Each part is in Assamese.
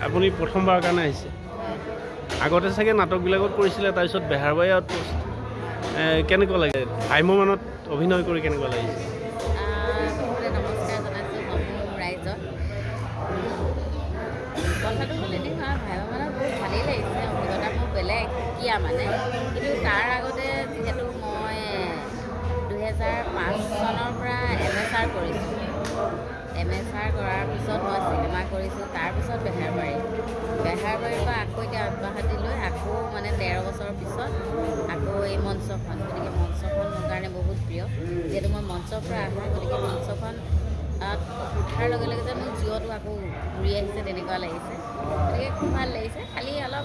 আপুনি প্ৰথমবাৰৰ কাৰণে আহিছে আগতে চাগে নাটকবিলাকত কৰিছিলে তাৰপিছত বেহাৰবাৰী আউটপোষ্ট কেনেকুৱা লাগে ভ্ৰাম্যমানত অভিনয় কৰি কেনেকুৱা লাগিছে নমস্কাৰ জনাইছোঁ সমূহ ৰাইজক কথাটো হ'ল এনেকুৱা ভ্ৰাম্যমানত বহুত ভালেই লাগিছে অভিজ্ঞতা মোৰ বেলেগ সুকীয়া মানে কিন্তু তাৰ আগতে যিহেতু মই 2005 চনৰ পৰা MSR কৰিছোঁ MSR কৰাৰ পিছত মই চিনেমা কৰিছোঁ তাৰপিছত বেহাৰবাৰীৰ পৰা আকৌ এতিয়া গুৱাহাটী লৈ আকৌ মানে 13 বছৰৰ পিছত আকৌ এই মঞ্চখন গতিকে মঞ্চখন মোৰ কাৰণে বহুত প্ৰিয় যিহেতু মই মঞ্চৰ পৰা আহোঁ গতিকে মঞ্চখন উঠাৰ লগে লগে যে মোৰ জিঅ'টো আকৌ ঘূৰি আহিছে তেনেকুৱা লাগিছে গতিকে খুব ভাল লাগিছে খালি অলপ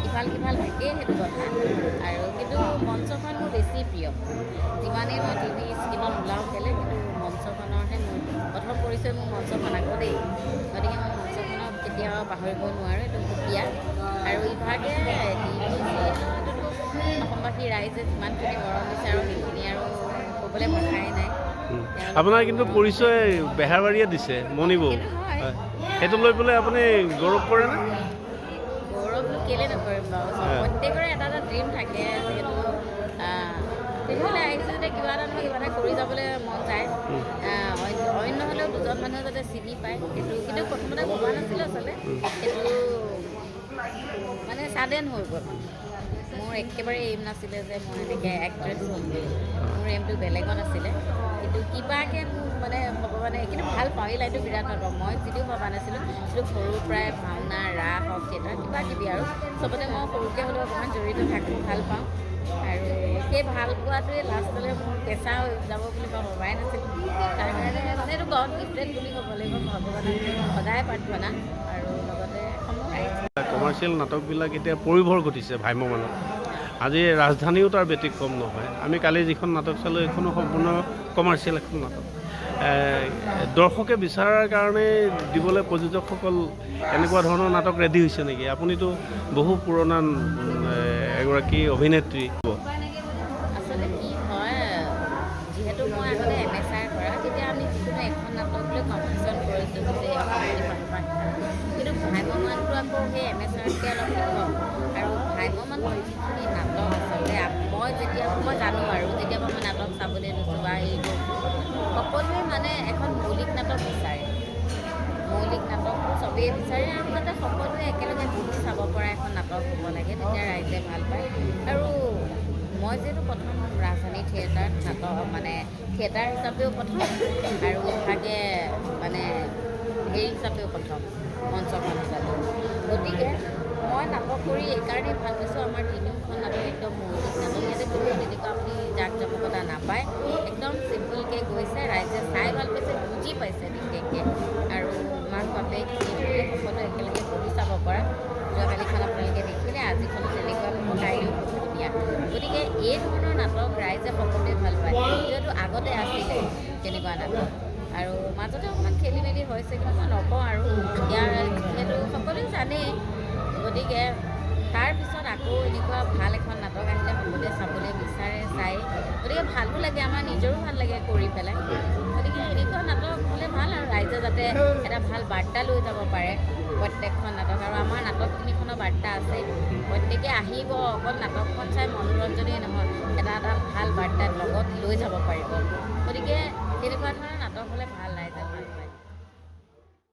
ইফাল সিফাল থাকেই সেইটো কথা আৰু কিন্তু মঞ্চখন মোৰ বেছি প্ৰিয় যিমানেই মই টিভি স্ক্ৰীণত ওলাওঁ কেলে কিন্তু মঞ্চখনৰহে মোৰ প্ৰথম পৰিচয় মোৰ মঞ্চখন আকৌ দেই গতিকে মই মঞ্চখনক কেতিয়াও পাহৰিব নোৱাৰোঁ এইটো সুকীয়া আৰু ইভাগে টিভি চিৰিয়েলটোতো অসমবাসী ৰাইজে যিমানখিনি মৰম বিচাৰোঁ সেইখিনি আৰু ক'বলৈ ভাষাই নাই আপোনাৰ কিন্তু পৰিচয় বেহাৰবাৰীয়ে দিছে মণিবৌ সেইটো লৈ পেলাই আপুনি গৌৰৱ কৰেনে গৌৰৱ কেলৈ নকৰিম বাৰু প্ৰত্যেকৰে এটা এটা ড্ৰিম থাকে যিহেতু তেতিয়াহ'লে আহিছোঁ যাতে কিবা এটা নহয় কিবা এটা কৰি যাবলৈ মন যায় অন্য হ'লেও দুজন মানুহে যাতে চিনি পায় সেইটো কিন্তু প্ৰথমতে ভবা নাছিলোঁ আচলতে সেইটো মানে ছাডেন হৈ গ'ল মোৰ একেবাৰে এইম নাছিলে যে মই এনেকৈ এক্ট্ৰেছ হ'ম বুলি মোৰ এইমটো বেলেগত আছিলে কিন্তু কিবাকৈ মোৰ মানে ভগৱানে কিন্তু ভাল পাওঁ এই লাইনটো বিৰাট ভাল পাওঁ মই যদিও ভবা নাছিলোঁ কিন্তু সৰুৰ পৰাই ভাওনা ৰাস হওক থিয়েটাৰ কিবা কিবি আৰু চবতে মই সৰুকৈ হ'লেও অকণমান জড়িত থাকোঁ ভাল পাওঁ আৰু সেই ভাল পোৱাটোৱে লাষ্টলৈ মোৰ পেচা হৈ যাব বুলি মই ভবাই নাছিলোঁ তাৰ কাৰণে মানে এইটো গড গিফ্টেড বুলি ক'ব লাগিব ভগৱানক সদায় প্ৰাৰ্থনা আৰু লগতে সমূহ ৰাইজ কমাৰ্চিয়েল নাটকবিলাক এতিয়া পৰিভৰ ঘটিছে ভ্ৰাম্যমানত আজি ৰাজধানীও তাৰ ব্যতিক্ৰম নহয় আমি কালি যিখন নাটক চালোঁ এইখনো সম্পূৰ্ণ কমাৰ্চিয়েল এখন নাটক দৰ্শকে বিচৰাৰ কাৰণে দিবলৈ প্ৰযোজকসকল এনেকুৱা ধৰণৰ নাটক ৰেডি হৈছে নেকি আপুনিতো বহু পুৰণা এগৰাকী অভিনেত্ৰী আচলতে কি হয় যিহেতু মই আগতে MSR কৰা তেতিয়া আমি যিকোনো এখন নাটক লৈ কম্পিটিশ্যন কৰিছোঁ গোটেই কিন্তু ভ্ৰাম্যমানটো আকৌ সেই MSRতকৈ অলপ কম আৰু ভ্ৰাম্যমানৰ যিখিনি নাটক আচলতে মই জানো আৰু যেতিয়া মই নাটক চাবলৈ লৈছোঁ বা এই সকলোৱে মানে এখন মৌলিক নাটক বিচাৰে মৌলিক নাটকটো চবেই বিচাৰে আৰু যাতে সকলোৱে একেলগে বহি চাব পৰা এখন নাটক হ'ব লাগে তেতিয়া ৰাইজে ভাল পায় আৰু মই যিহেতু প্ৰথম ৰাজধানী থিয়েটাৰত নাটক মানে থিয়েটাৰ হিচাপেও প্ৰথম আৰু ইভাগে মানে হেৰি হিচাপেও প্ৰথম মঞ্চখন হিচাপে গতিকে মই নাটক কৰি এইকাৰণেই ভাল পাইছোঁ আমাৰ তিনিওখন নাটক একদম মৌলিক নাটক ইয়াতে কোনো তেনেকুৱা আপুনি জাক জমকতা নাপায় একদম চিম্পলকৈ গৈছে ৰাইজে চাই ভাল পাইছে বুজি পাইছে বিশেষকৈ আৰু মাক বাপেক সকলোৱে একেলগে বহি চাব পৰা যোৱাকালিখন আপোনালোকে দেখিলে আজিখনো তেনেকুৱা কাইলৈও বহুত ধুনীয়া গতিকে এই ধৰণৰ নাটক ৰাইজে সকলোৱে ভাল পায় যিহেতু আগতে আছিলে তেনেকুৱা নাটক আৰু মাজতে অকণমান খেলি মেলি হৈছে কিন্তু মই নকওঁ আৰু ইয়াৰ যিহেতু সকলোৱে জানেই গতিকে তাৰপিছত আকৌ এনেকুৱা ভাল এখন নাটক আহিলে সকলোৱে চাবলৈ বিচাৰে চাই গতিকে ভালো লাগে আমাৰ নিজৰো ভাল লাগে কৰি পেলাই গতিকে এনেকুৱা নাটক হ'লে ভাল আৰু ৰাইজে যাতে এটা ভাল বাৰ্তা লৈ যাব পাৰে প্ৰত্যেকখন নাটক আৰু আমাৰ নাটক তিনিখনৰ বাৰ্তা আছে প্ৰত্যেকে আহিব অকল নাটকখন চাই মনোৰঞ্জনেই নহয় এটা এটা ভাল বাৰ্তা লগত লৈ যাব পাৰিব গতিকে তেনেকুৱা ধৰণৰ নাটক